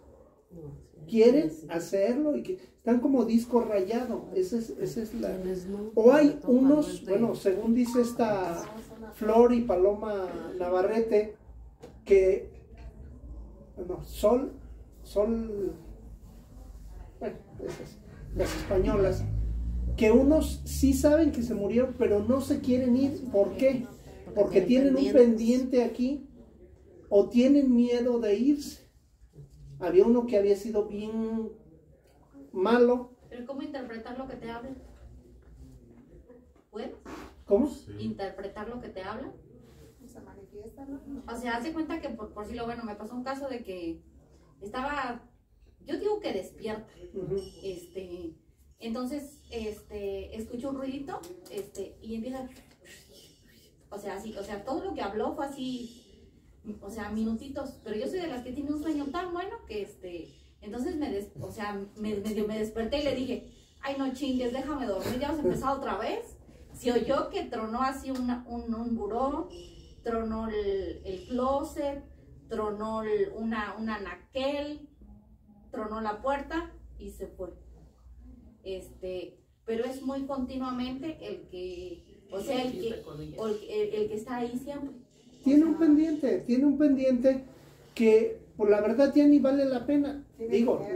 Quieren hacerlo y que están como disco rayado. Esa es la. O hay unos, bueno, según dice esta Flor y Paloma Navarrete, que bueno, bueno, esas, las españolas, que unos sí saben que se murieron, pero no se quieren ir. ¿Por qué? Porque tienen un pendiente aquí o tienen miedo de irse. Había uno que había sido bien malo. Pero ¿cómo interpretar lo que te hablan? ¿Puedes? ¿Cómo? Sí. Interpretar lo que te hablan. Se manifiesta, ¿no? O sea, hace cuenta que por si lo bueno, me pasó un caso de que estaba, yo digo que despierta. Entonces, escucho un ruidito, y empieza, o sea, así, o sea, todo lo que habló fue así, o sea, minutitos, pero yo soy de las que tiene un sueño tan bueno que entonces me desperté y le dije, ay no chingues, déjame dormir, ya hemos empezado otra vez. Se oyó que tronó así un buró, tronó el closet, tronó una anaquel, tronó la puerta y se fue. Pero es muy continuamente el que, o sea, el que está ahí siempre. Tiene un pendiente que por la verdad ya ni vale la pena. Digo,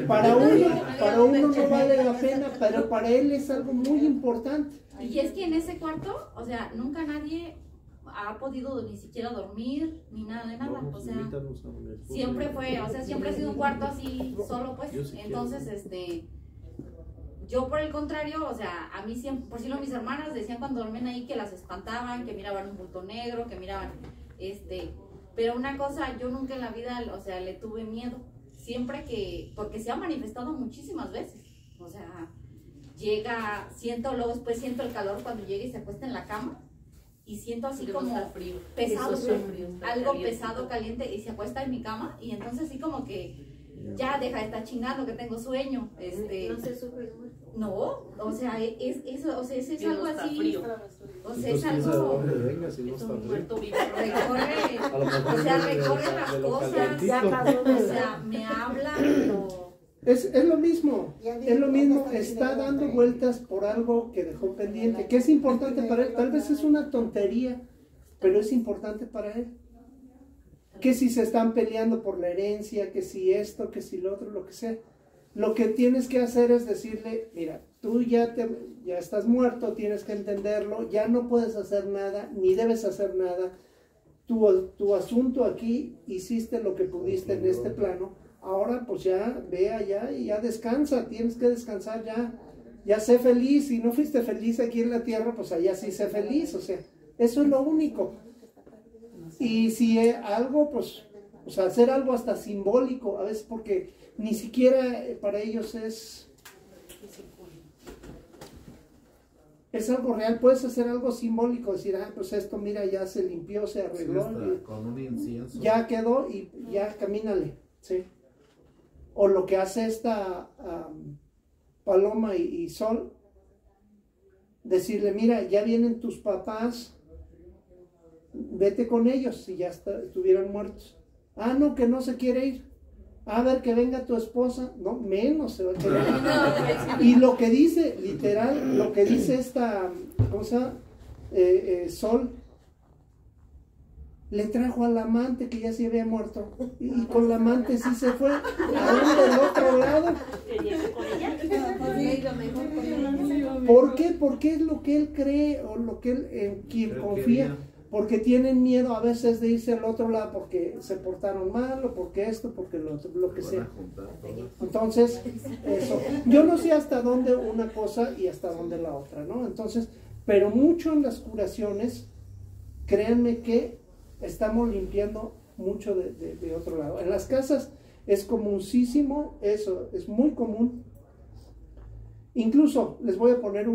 para uno no vale la pena, pero para él es algo muy importante. Y es que en ese cuarto, o sea, nunca nadie ha podido ni siquiera dormir, ni nada de nada, o sea, siempre fue, o sea, siempre ha sido un cuarto así solo, pues. Entonces, yo por el contrario, o sea, a mí siempre, por si no, mis hermanas decían cuando dormían ahí que las espantaban, que miraban un bulto negro, que miraban, pero una cosa, yo nunca en la vida, o sea, le tuve miedo, siempre porque se ha manifestado muchísimas veces, o sea, luego después siento el calor cuando llega y se acuesta en la cama, y siento así como pesado, algo pesado, caliente, y se acuesta en mi cama, y entonces así como que ya deja de estar chingando que tengo sueño. No se sufre. No, o sea, es algo así. Frío. O sea, es algo. Es un muerto vivo. Recorre las cosas. O sea, me habla, pero. Es lo mismo, está dando vueltas por algo que dejó pendiente, que es importante para él. Tal vez es una tontería, pero es importante para él. Que si se están peleando por la herencia, que si esto, que si lo otro, lo que sea. Lo que tienes que hacer es decirle, mira, tú ya estás muerto, tienes que entenderlo, ya no puedes hacer nada, ni debes hacer nada. Tu asunto aquí, hiciste lo que pudiste en este plano, ahora pues ya ve allá y ya descansa, tienes que descansar ya sé feliz, si no fuiste feliz aquí en la tierra, pues allá sí sé feliz, o sea, eso es lo único. Y si algo, pues, o sea, hacer algo hasta simbólico, a veces porque ni siquiera para ellos es algo real. Puedes hacer algo simbólico, decir, pues esto, mira, ya se limpió, se arregló, Sí, con un incienso. ya quedó y ya camínale, ¿sí? O lo que hace esta Paloma y Sol, decirle, mira, ya vienen tus papás, vete con ellos si ya estuvieran muertos. Ah, no, que no se quiere ir. A ver, que venga tu esposa. No, menos se va a querer. Y lo que dice, literal, lo que dice esta cosa, Sol, le trajo al amante que ya se había muerto. Y con la amante sí se fue. Aún del otro lado. ¿Por qué? Porque es lo que él cree o lo que él quien confía. Porque tienen miedo a veces de irse al otro lado porque se portaron mal o porque esto, porque lo que sea. Entonces, eso. Yo no sé hasta dónde una cosa y hasta dónde la otra, ¿no? Entonces, pero mucho en las curaciones, créanme que estamos limpiando mucho de otro lado. En las casas es comunísimo eso, es muy común. Incluso les voy a poner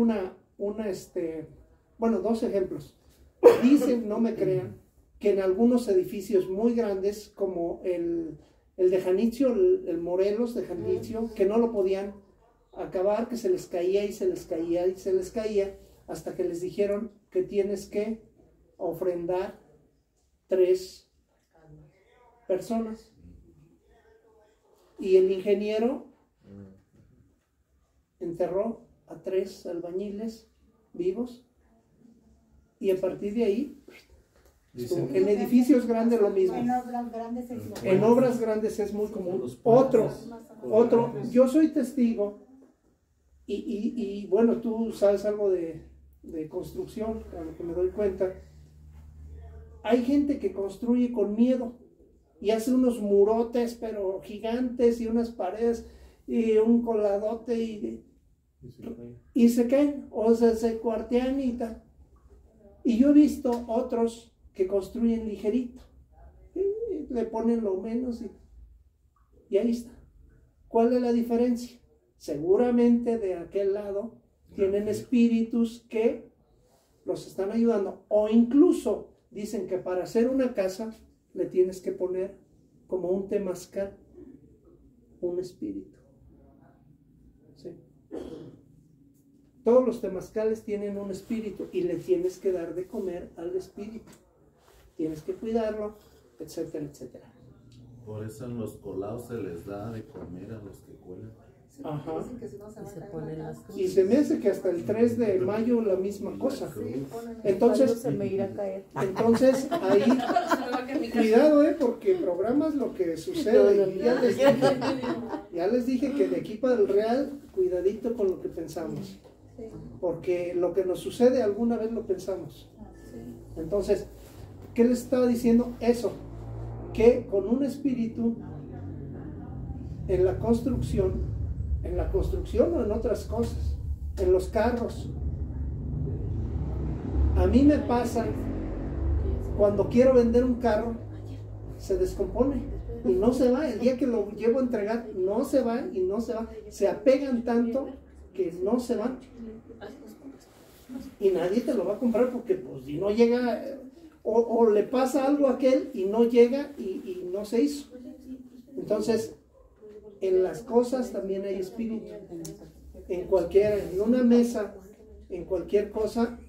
dos ejemplos. Dicen, no me crean, que en algunos edificios muy grandes, como el de Janitzio, el Morelos de Janitzio, que no lo podían acabar, que se les caía y se les caía y se les caía, hasta que les dijeron que tienes que ofrendar 3 personas. Y el ingeniero enterró a 3 albañiles vivos. Y a partir de ahí, en edificios grandes lo mismo. En obras grandes es muy común. Otro, yo soy testigo, y bueno, tú sabes algo de construcción, a lo que me doy cuenta. Hay gente que construye con miedo y hace unos murotes, pero gigantes, y unas paredes, y un coladote, y se caen, o se cuartean y tal. Y yo he visto otros que construyen ligerito, le ponen lo menos y ahí está. ¿Cuál es la diferencia? Seguramente de aquel lado tienen espíritus que los están ayudando, o incluso dicen que para hacer una casa le tienes que poner como un temazcal, un espíritu. ¿Sí? Todos los temazcales tienen un espíritu y le tienes que dar de comer al espíritu. Tienes que cuidarlo, etcétera, etcétera. Por eso en los colados se les da de comer a los que cuelan. Ajá. Y se me hace que hasta el 3 de mayo la misma cosa. Entonces ahí, cuidado, porque programas lo que sucede. Ya les dije que de aquí para el Real, cuidadito con lo que pensamos. Porque lo que nos sucede alguna vez lo pensamos. Entonces, ¿qué les estaba diciendo? Eso, que con un espíritu en la construcción o en otras cosas, en los carros. A mí me pasa cuando quiero vender un carro, se descompone y no se va. El día que lo llevo a entregar, no se va y no se va. Se apegan tanto que no se van. Y nadie te lo va a comprar porque pues si no llega, o le pasa algo a aquel y no llega y no se hizo. Entonces, en las cosas también hay espíritu. En una mesa, en cualquier cosa,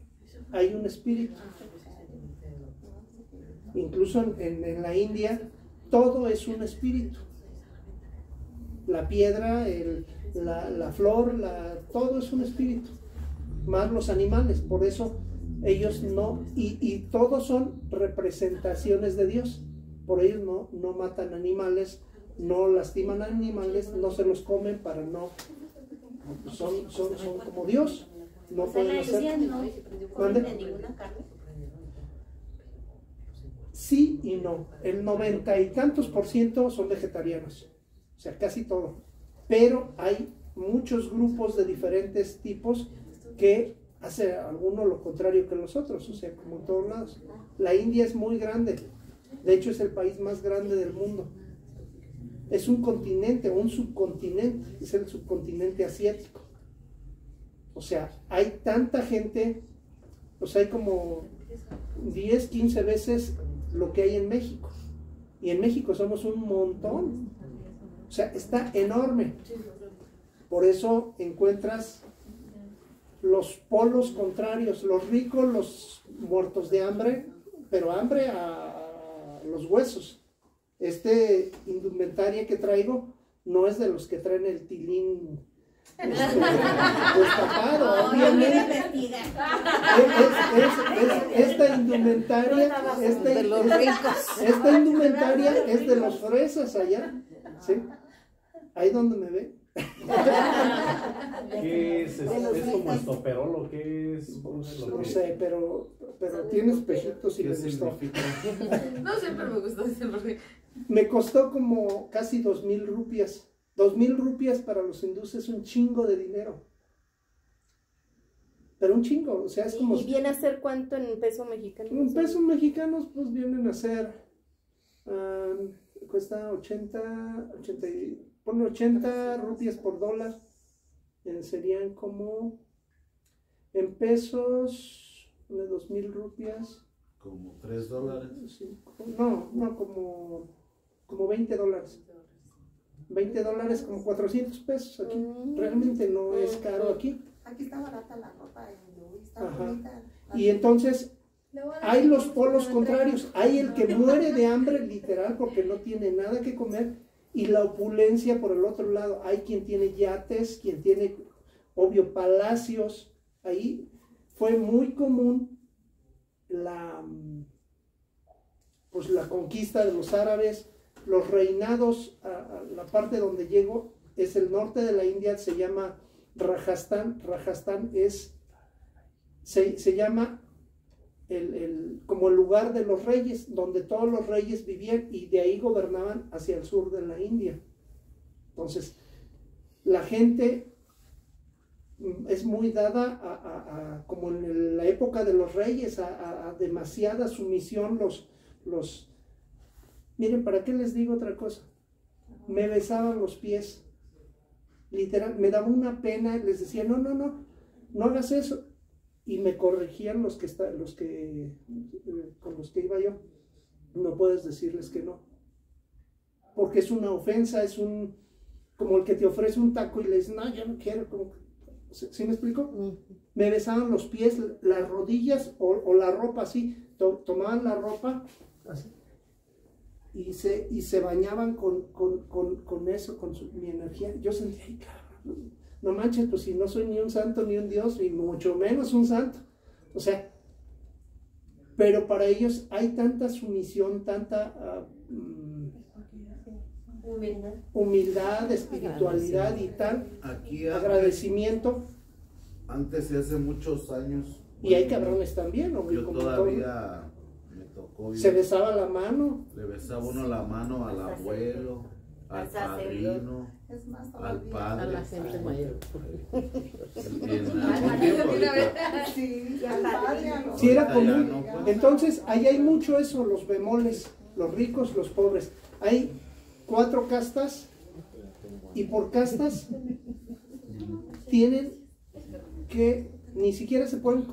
hay un espíritu. Incluso en la India, todo es un espíritu. La piedra, la flor, todo es un espíritu. Más los animales, por eso ellos no, y todos son representaciones de Dios. Por ellos no matan animales, no lastiman animales, no se los comen para no, son como Dios, no pueden hacer. ¿No comen de ninguna carne? Sí y no, el 90 y tantos % son vegetarianos, o sea, casi todo, pero hay muchos grupos de diferentes tipos que hace alguno lo contrario que los otros, o sea, como en todos lados. La India es muy grande, De hecho, es el país más grande del mundo. Es un continente o un subcontinente, es el subcontinente asiático. O sea, hay tanta gente, o sea, hay como 10, 15 veces lo que hay en México. Y en México somos un montón. O sea, está enorme. Por eso encuentras los polos contrarios, los ricos, los muertos de hambre, pero hambre a los huesos. Indumentaria que traigo no es de los que traen el tilín destapado, obviamente. Esta indumentaria es de los fresas allá, ¿sí? Ahí donde me ve. ¿Qué es? ¿Es como estoperol o qué es? No sé, pero tiene espejitos y me gustó. No, siempre me gustó ese porque... Me costó como casi 2,000 rupias. 2,000 rupias para los hindúes es un chingo de dinero. Pero un chingo, o sea, es como... ¿Y viene a ser cuánto en peso mexicano? En pesos mexicanos, pues vienen a ser... cuesta 80 rupias por dólar. Serían como... En pesos, de 2,000 rupias... Como $3. No, como $20. $20, como 400 pesos aquí. Realmente no es caro aquí. Aquí está barata la ropa, está bonita. Y entonces hay los polos contrarios. Hay el que muere de hambre literal porque no tiene nada que comer, y la opulencia por el otro lado. Hay quien tiene yates, quien tiene, obvio, palacios. Ahí fue muy común la conquista de los árabes, los reinados. La parte donde llego es el norte de la India, se llama Rajasthan. Rajasthan se llama como el lugar de los reyes, donde todos los reyes vivían, y de ahí gobernaban hacia el sur de la India. Entonces, la gente es muy dada como en la época de los reyes, a demasiada sumisión. Miren, ¿para qué les digo otra cosa? Me besaban los pies, literal, me daba una pena, les decía, no hagas eso, y me corregían con los que iba yo. No puedes decirles que no, porque es una ofensa, como el que te ofrece un taco y le dices, no, yo no quiero, ¿sí me explico? Me besaban los pies, las rodillas o la ropa así, tomaban la ropa así, y se bañaban con eso, mi energía. Yo sentía, ay, cabrón, no manches, pues si no soy ni un santo ni un dios, y mucho menos un santo. O sea, pero para ellos hay tanta sumisión, tanta humildad, espiritualidad y tal, agradecimiento. Antes y hace muchos años. Y hay cabrones también, hombre. Yo todavía me tocó. Se besaba la mano. Le besaba uno la mano al abuelo, al padrino, al padre. A la gente mayor. Sí, era común. Entonces, ahí hay mucho eso, los bemoles, los ricos, los pobres. Hay 4 castas, y por castas tienen que ni siquiera se pueden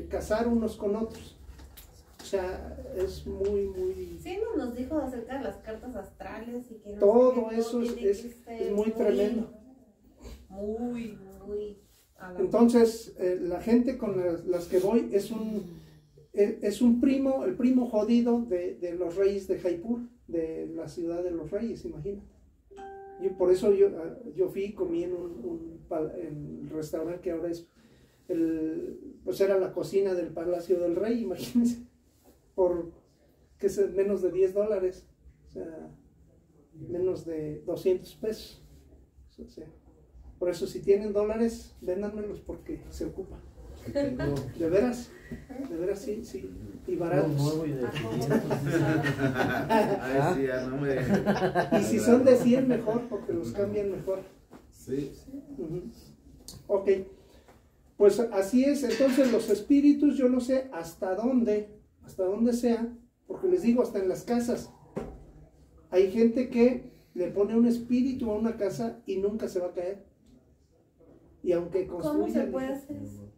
casar unos con otros. O sea, es muy... Sí, nos dijo acerca de las cartas astrales y que no todo sé qué, eso es muy tremendo. Muy Entonces, la gente con las que voy es un primo, el primo jodido de los reyes de Jaipur, de la ciudad de los reyes, imagínate. Por eso yo fui y comí en un restaurante que ahora es pues era la cocina del Palacio del Rey, imagínense, por menos de $10, o sea, menos de 200 pesos. O sea, por eso, si tienen dólares, véndanmelos porque se ocupan. De veras, sí, y baratos. Y si son de 100, mejor, porque los cambian mejor. Sí. Ok, pues así es. Entonces los espíritus, yo no sé hasta dónde sea, Porque les digo, hasta en las casas, hay gente que le pone un espíritu a una casa y nunca se va a caer. Y aunque construya... ¿Cómo se puede hacer eso?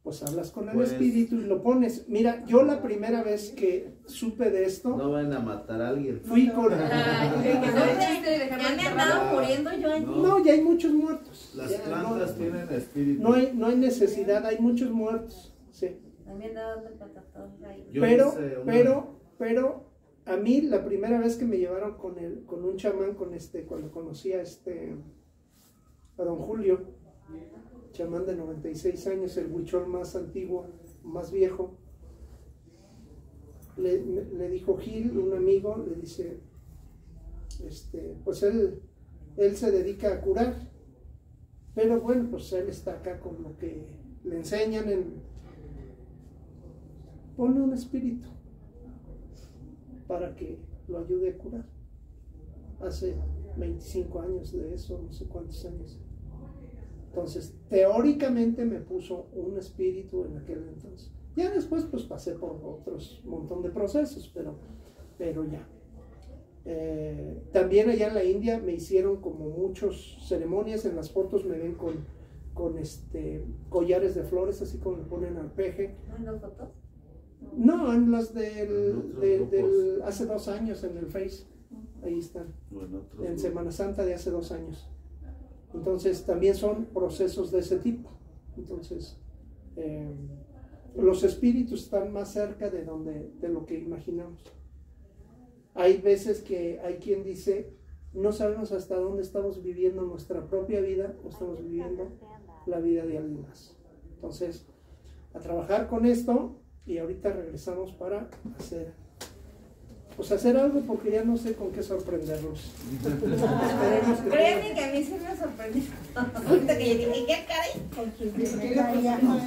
Pues hablas con el Pues- espíritu y lo pones. Mira, yo la primera vez que supe de esto, No van a matar a alguien. fui con... Ya me andaba muriendo yo allí. No, ya hay muchos muertos. Las Ya, plantas tienen espíritu. no hay necesidad, hay muchos muertos. Sí. Ya me andaba dando patatón ahí. Yo Pero, hice una- pero, a mí la primera vez que me llevaron con un chamán, cuando conocí a don Julio, chamán de 96 años, el huichol más antiguo, más viejo, le dijo Gil, un amigo, le dice, pues él se dedica a curar, pero bueno, pues él está acá con lo que le enseñan, pone un espíritu para que lo ayude a curar. Hace 25 años de eso, no sé cuántos años. Entonces, teóricamente me puso un espíritu en aquel entonces. Ya después pues pasé por otros montón de procesos, pero ya. También allá en la India me hicieron como muchas ceremonias. En las fotos me ven con collares de flores, así como le ponen al peje. ¿Mandó fotos? No, en las En otros del hace 2 años en el Face. Ahí están. Bueno, otros En no. Semana Santa de hace 2 años. Entonces también son procesos de ese tipo. Entonces los espíritus están más cerca de lo que imaginamos. Hay veces que hay quien dice, no sabemos hasta dónde estamos viviendo nuestra propia vida o estamos viviendo la vida de alguien más. Entonces, a trabajar con esto, y ahorita regresamos para hacer algo, porque ya no sé con qué sorprenderlos. Esperemos que Créeme que a mí se me sorprendió. Ahorita que yo dije, ¿qué caray? Pero que sí. ya no